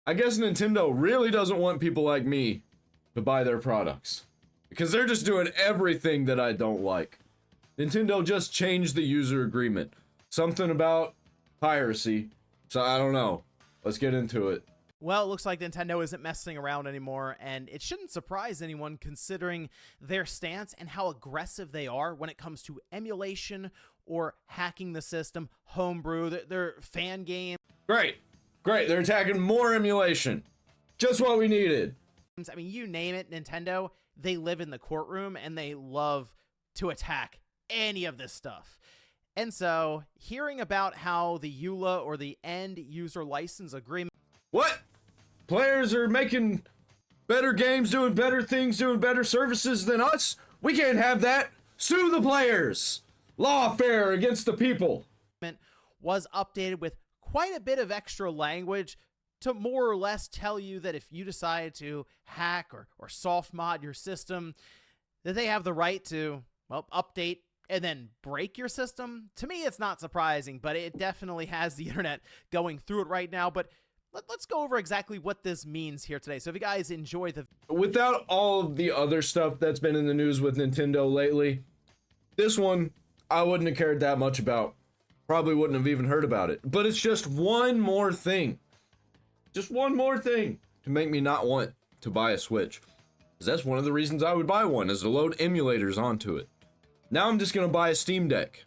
I guess Nintendo really doesn't want people like me to buy their products. Because they're just doing everything that I don't like. Nintendo just changed the user agreement. Something about piracy. So I don't know. Let's get into it. Well, it looks like Nintendo isn't messing around anymore, and it shouldn't surprise anyone considering their stance and how aggressive they are when it comes to emulation or hacking the system, homebrew, their fan game. Great. They're attacking more emulation. Just what we needed. I mean, you name it, Nintendo, they live in the courtroom and they love to attack any of this stuff. And so, hearing about how the EULA or the End User License Agreement... What? Players are making better games, doing better things, doing better services than us? We can't have that. Sue the players. Lawfare against the people. Was updated with quite a bit of extra language to more or less tell you that if you decide to hack or soft mod your system, that they have the right to, well, update and then break your system. To me, it's not surprising, but it definitely has the internet going through it right now. But let's go over exactly what this means here today. So if you guys enjoy the... Without all of the other stuff that's been in the news with Nintendo lately, this one I wouldn't have cared that much about. Probably wouldn't have even heard about it. But it's just one more thing. Just one more thing to make me not want to buy a Switch. Because that's one of the reasons I would buy one, is to load emulators onto it. Now I'm just going to buy a Steam Deck.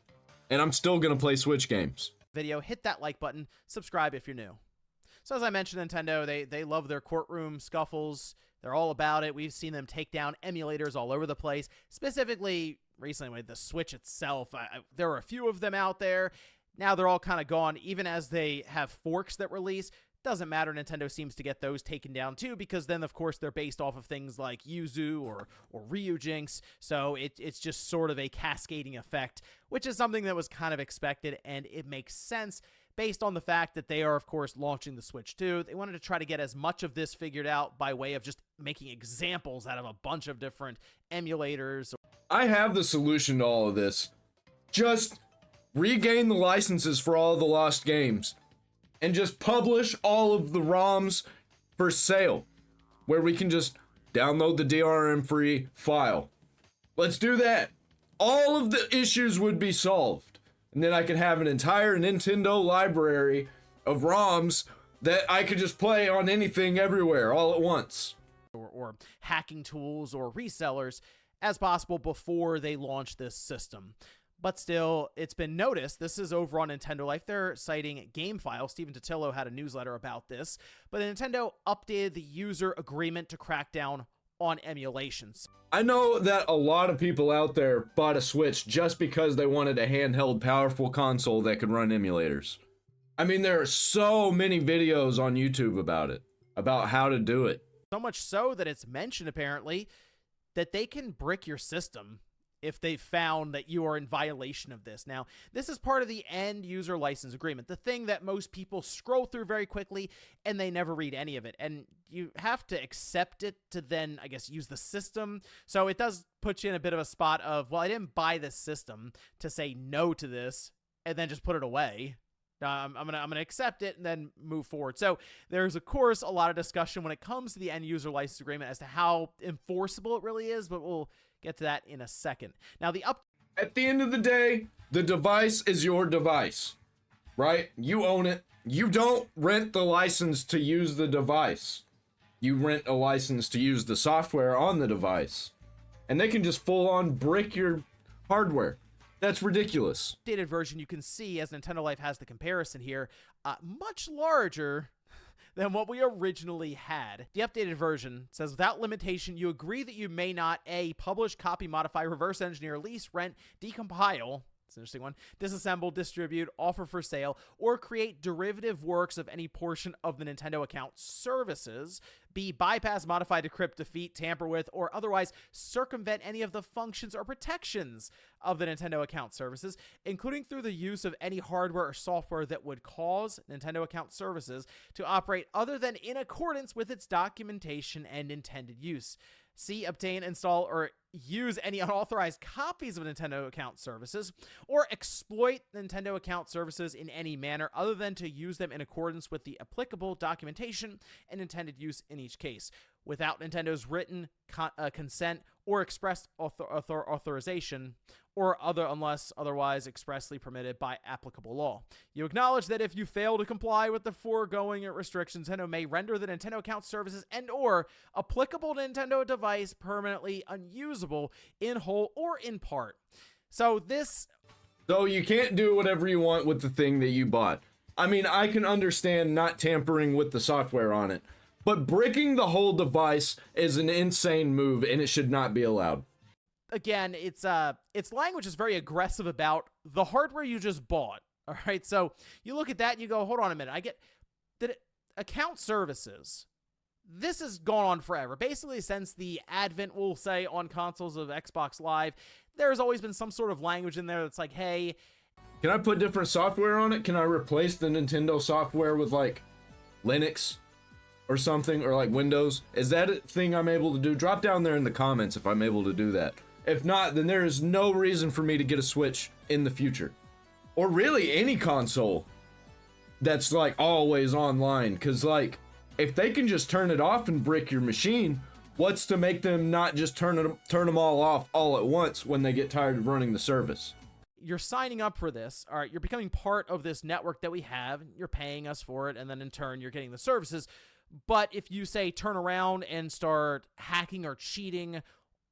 And I'm still going to play Switch games. Video, hit that like button, subscribe if you're new. So as I mentioned, Nintendo, they love their courtroom scuffles. They're all about it. We've seen them take down emulators all over the place. Specifically, recently with the Switch itself, there were a few of them out there. Now they're all kind of gone, even as they have forks that release. Doesn't matter, Nintendo seems to get those taken down too, because then of course they're based off of things like Yuzu or Ryujinx, so it's just sort of a cascading effect, which is something that was kind of expected, and it makes sense based on the fact that they are of course launching the Switch 2. They wanted to try to get as much of this figured out by way of just making examples out of a bunch of different emulators. I have the solution to all of this. Just regain the licenses for all the lost games. And just publish all of the ROMs for sale, where we can just download the DRM-free file. Let's do that. All of the issues would be solved. And then I could have an entire Nintendo library of ROMs that I could just play on anything everywhere all at once. Or hacking tools or resellers as possible before they launch this system. But still, it's been noticed, this is over on Nintendo Life, they're citing GameFile. Steven Totillo had a newsletter about this, but Nintendo updated the user agreement to crack down on emulations. I know that a lot of people out there bought a Switch just because they wanted a handheld, powerful console that could run emulators. I mean, there are so many videos on YouTube about it, about how to do it. So much so that it's mentioned, apparently, that they can brick your system if they found that you are in violation of this. Now, this is part of the End User License Agreement, the thing that most people scroll through very quickly and they never read any of it. And you have to accept it to then, I guess, use the system. So it does put you in a bit of a spot of, well, I didn't buy this system to say no to this and then just put it away. I'm gonna accept it and then move forward. So there's, of course, a lot of discussion when it comes to the End User License Agreement as to how enforceable it really is, but we'll get to that in a second. Now, at the end of the day, the device is your device, right? You own it. You don't rent the license to use the device. You rent a license to use the software on the device. And they can just full on brick your hardware. That's ridiculous. Updated version, you can see, as Nintendo Life has the comparison here, much larger than what we originally had. The updated version says, without limitation, you agree that you may not A, publish, copy, modify, reverse engineer, lease, rent, decompile, it's an interesting one, disassemble, distribute, offer for sale, or create derivative works of any portion of the Nintendo account services. B, bypass, modify, decrypt, defeat, tamper with, or otherwise circumvent any of the functions or protections of the Nintendo account services, including through the use of any hardware or software that would cause Nintendo account services to operate other than in accordance with its documentation and intended use. see, obtain, install, or use any unauthorized copies of Nintendo account services, or exploit Nintendo account services in any manner other than to use them in accordance with the applicable documentation and intended use in each case, without Nintendo's written consent or expressed authorization, or other unless otherwise expressly permitted by applicable law. You acknowledge that if you fail to comply with the foregoing restrictions, Nintendo may render the Nintendo account services and or applicable Nintendo device permanently unusable in whole or in part. So you can't do whatever you want with the thing that you bought. I mean, I can understand not tampering with the software on it, but bricking the whole device is an insane move and it should not be allowed. Again, its language is very aggressive about the hardware you just bought. All right, so you look at that and you go, hold on a minute. I get that account services. This has gone on forever. Basically, since the advent, we'll say, on consoles of Xbox Live, there's always been some sort of language in there that's like, hey, can I put different software on it? Can I replace the Nintendo software with like Linux or something, or like Windows? Is that a thing I'm able to do? Drop down there in the comments if I'm able to do that. If not, then there is no reason for me to get a Switch in the future. Or really any console that's like always online. Cause like, if they can just turn it off and brick your machine, what's to make them not just turn them all off all at once when they get tired of running the service? You're signing up for this. All right, you're becoming part of this network that we have. You're paying us for it, and then in turn, you're getting the services. But if you say turn around and start hacking or cheating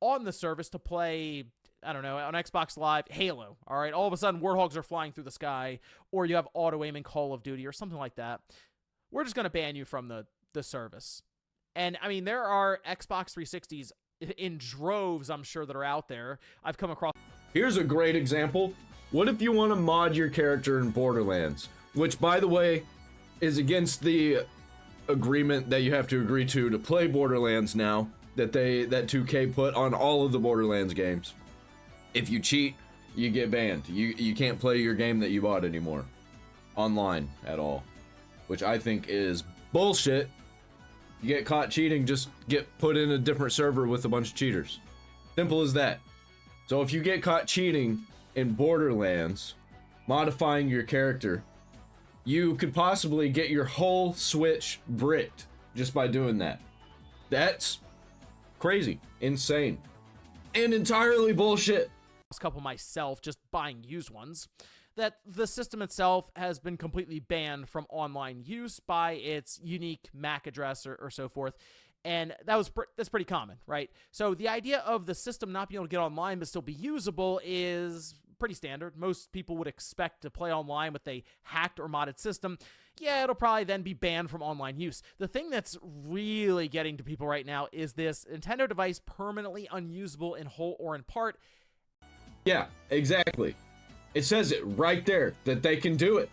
on the service to play, I don't know, on Xbox Live, Halo, all right, all of a sudden Warthogs are flying through the sky, or you have auto-aim in Call of Duty or something like that, we're just going to ban you from the service. And, I mean, there are Xbox 360s in droves, I'm sure, that are out there. I've come across... Here's a great example. What if you want to mod your character in Borderlands? Which, by the way, is against the agreement that you have to agree to play Borderlands now, that 2K put on all of the Borderlands games. If you cheat, you get banned. You can't play your game that you bought anymore online at all, which I think is bullshit. You get caught cheating, just get put in a different server with a bunch of cheaters. Simple as that. So if you get caught cheating in Borderlands, modifying your character, you could possibly get your whole Switch bricked just by doing that. That's crazy, insane, and entirely bullshit. A couple myself, just buying used ones, that the system itself has been completely banned from online use by its unique MAC address or so forth. And that's pretty common, right? So the idea of the system not being able to get online but still be usable is pretty standard. Most people would expect to play online with a hacked or modded system. Yeah, it'll probably then be banned from online use. The thing that's really getting to people right now is this Nintendo device permanently unusable in whole or in part. Yeah, exactly. It says it right there that they can do it,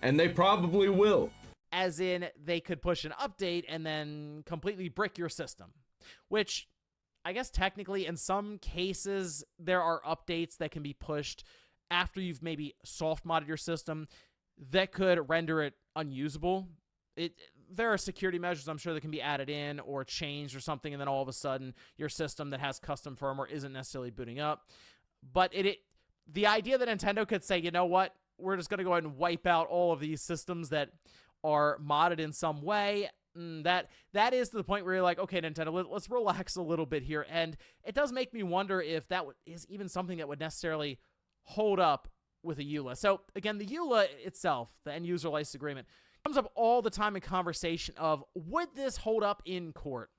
and they probably will. As in, they could push an update and then completely brick your system, which I guess technically in some cases there are updates that can be pushed after you've maybe soft modded your system that could render it unusable. There are security measures I'm sure that can be added in or changed or something, and then all of a sudden your system that has custom firmware isn't necessarily booting up. But the idea that Nintendo could say, you know what, we're just going to go ahead and wipe out all of these systems that are modded in some way, that is to the point where you're like, okay, Nintendo, let's relax a little bit here. And it does make me wonder if that is even something that would necessarily hold up with a EULA. So again, the EULA itself, the end user license agreement, comes up all the time in conversation of, would this hold up in court?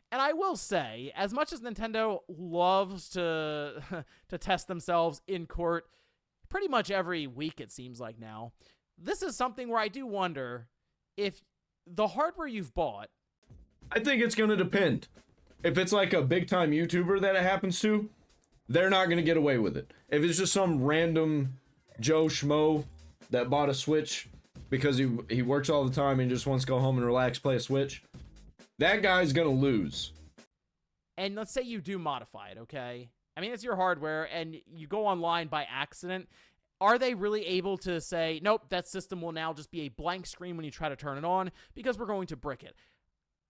And I will say, as much as Nintendo loves to test themselves in court pretty much every week, it seems like now, this is something where I do wonder if the hardware you've bought... I think it's going to depend. If it's like a big-time YouTuber that it happens to, they're not going to get away with it. If it's just some random Joe Schmo that bought a Switch because he works all the time and just wants to go home and relax, play a Switch, that guy's going to lose. And let's say you do modify it, okay? I mean, it's your hardware, and you go online by accident. Are they really able to say, nope, that system will now just be a blank screen when you try to turn it on because we're going to brick it?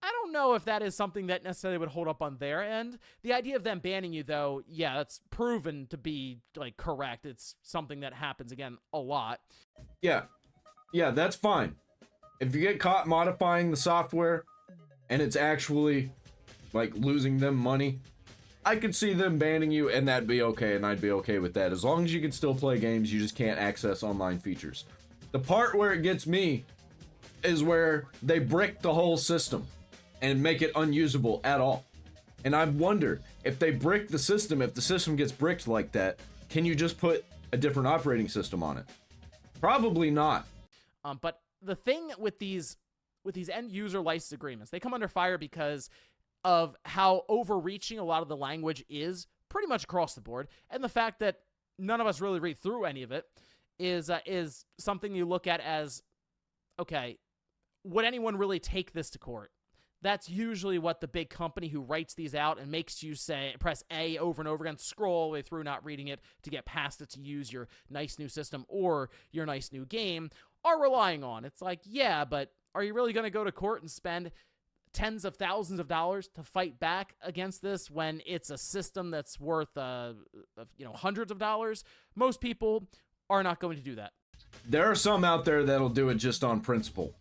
I don't know if that is something that necessarily would hold up on their end. The idea of them banning you, though, yeah, that's proven to be, like, correct. It's something that happens, again, a lot. Yeah. Yeah, that's fine. If you get caught modifying the software and it's actually, like, losing them money, I could see them banning you and that'd be okay, and I'd be okay with that. As long as you can still play games, you just can't access online features. The part where it gets me is where they brick the whole system and make it unusable at all. And I wonder, if they brick the system, if the system gets bricked like that, can you just put a different operating system on it? Probably not. But the thing with these end user license agreements, they come under fire because of how overreaching a lot of the language is pretty much across the board, and the fact that none of us really read through any of it is something you look at as, okay, would anyone really take this to court? That's usually what the big company who writes these out and makes you press A over and over again, scroll all the way through not reading it to get past it to use your nice new system or your nice new game are relying on. It's like, yeah, but are you really going to go to court and spend tens of thousands of dollars to fight back against this when it's a system that's worth hundreds of dollars? Most people are not going to do that. There are some out there that'll do it just on principle.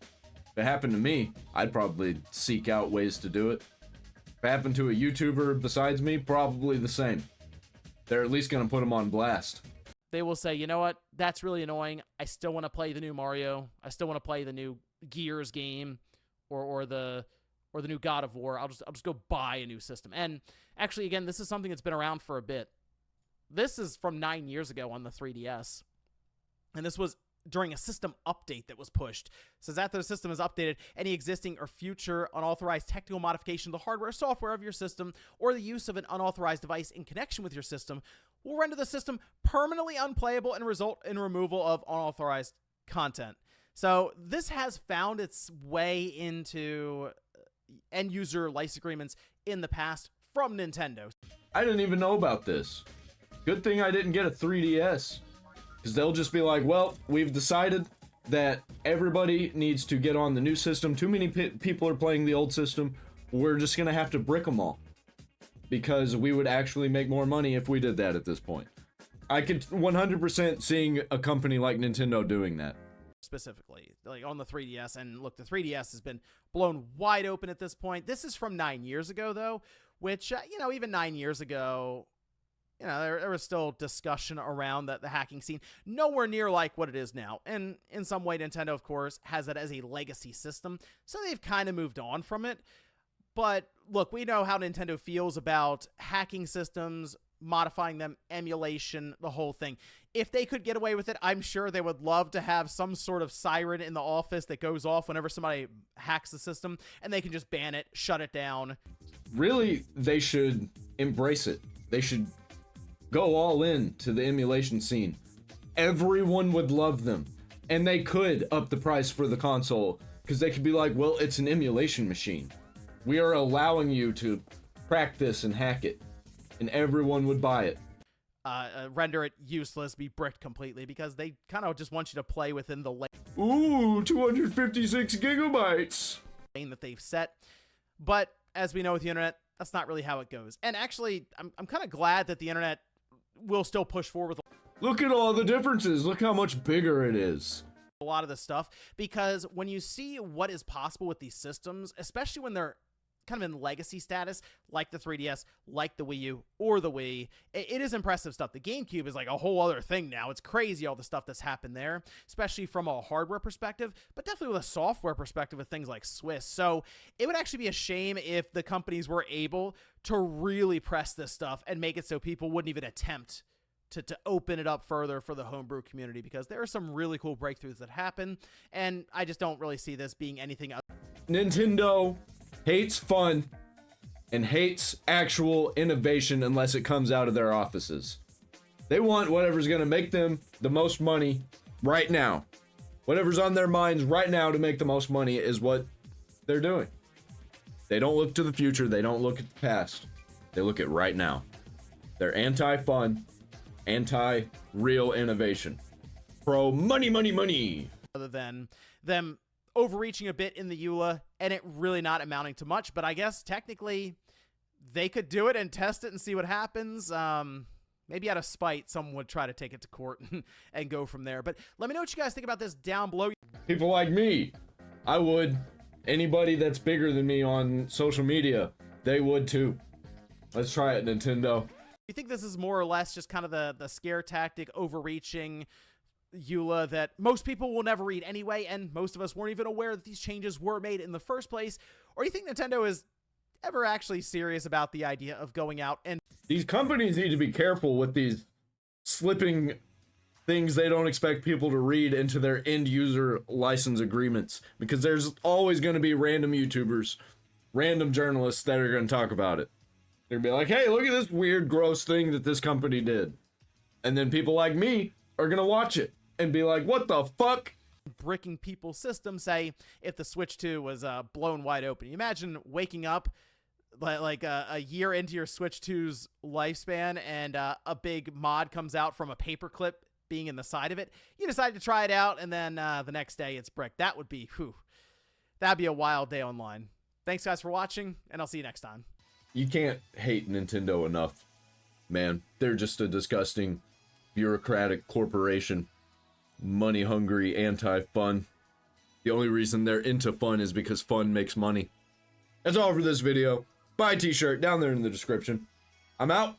If it happened to me, I'd probably seek out ways to do it. If it happened to a YouTuber besides me, probably the same. They're at least going to put them on blast. They will say, you know what, that's really annoying. I still want to play the new Mario. I still want to play the new Gears game or the new God of War. I'll just go buy a new system. And actually, again, this is something that's been around for a bit. This is from 9 years ago on the 3DS. And this was during a system update that was pushed. It says after the system is updated, any existing or future unauthorized technical modification of the hardware or software of your system or the use of an unauthorized device in connection with your system will render the system permanently unplayable and result in removal of unauthorized content. So this has found its way into end user license agreements in the past from Nintendo. I didn't even know about this. Good thing I didn't get a 3DS. Because they'll just be like, well, we've decided that everybody needs to get on the new system. Too many people are playing the old system. We're just going to have to brick them all. Because we would actually make more money if we did that at this point. I could 100% seeing a company like Nintendo doing that. Specifically, like on the 3DS. And look, the 3DS has been blown wide open at this point. This is from 9 years ago, though, which, even 9 years ago, there was still discussion around the hacking scene. Nowhere near like what it is now. And in some way, Nintendo, of course, has it as a legacy system. So they've kind of moved on from it. But look, we know how Nintendo feels about hacking systems, modifying them, emulation, the whole thing. If they could get away with it, I'm sure they would love to have some sort of siren in the office that goes off whenever somebody hacks the system, and they can just ban it, shut it down. Really, they should embrace it. They should go all in to the emulation scene. Everyone would love them. And they could up the price for the console, because they could be like, well, it's an emulation machine. We are allowing you to crack this and hack it. And everyone would buy it. Render it useless, be bricked completely, because they kind of just want you to play within the lane. Ooh, 256 gigabytes. Lane that they've set. But as we know with the internet, that's not really how it goes. And actually, I'm kind of glad that the internet will still push forward with. Look at all the differences. Look how much bigger it is. A lot of this stuff, because when you see what is possible with these systems, especially when they're kind of in legacy status, like the 3DS, like the Wii U, or the Wii, it is impressive stuff. The GameCube is like a whole other thing now. It's crazy all the stuff that's happened there, especially from a hardware perspective, but definitely with a software perspective with things like Swiss. So it would actually be a shame if the companies were able to really press this stuff and make it so people wouldn't even attempt to open it up further for the homebrew community, because there are some really cool breakthroughs that happen, and I just don't really see this being anything other. Nintendo hates fun and hates actual innovation unless it comes out of their offices. They want whatever's going to make them the most money right now. Whatever's on their minds right now to make the most money is what they're doing. They don't look to the future. They don't look at the past. They look at right now. They're anti-fun, anti-real innovation. Pro money, money, money. Other than them overreaching a bit in the EULA and it really not amounting to much, but I guess technically they could do it and test it and see what happens. Maybe out of spite, someone would try to take it to court and go from there. But let me know what you guys think about this down below. People like me, I would. Anybody that's bigger than me on social media, they would too. Let's try it, Nintendo. You think this is more or less just kind of the scare tactic, overreaching EULA that most people will never read anyway, and most of us weren't even aware that these changes were made in the first place? Or do you think Nintendo is ever actually serious about the idea of going out and... These companies need to be careful with these slipping things they don't expect people to read into their end user license agreements, because there's always going to be random YouTubers, random journalists that are going to talk about it. They're going to be like, hey, look at this weird, gross thing that this company did. And then people like me are going to watch it and be like, what the fuck? Bricking people's systems, say, if the Switch 2 was blown wide open. You imagine waking up like a year into your Switch 2's lifespan and a big mod comes out from a paperclip being in the side of it. You decide to try it out, and then the next day it's bricked. That would be, that'd be a wild day online. Thanks, guys, for watching, and I'll see you next time. You can't hate Nintendo enough, man. They're just a disgusting, bureaucratic corporation. Money-hungry, anti-fun. The only reason they're into fun is because fun makes money. That's all for this video. Buy a t-shirt down there in the description. I'm out.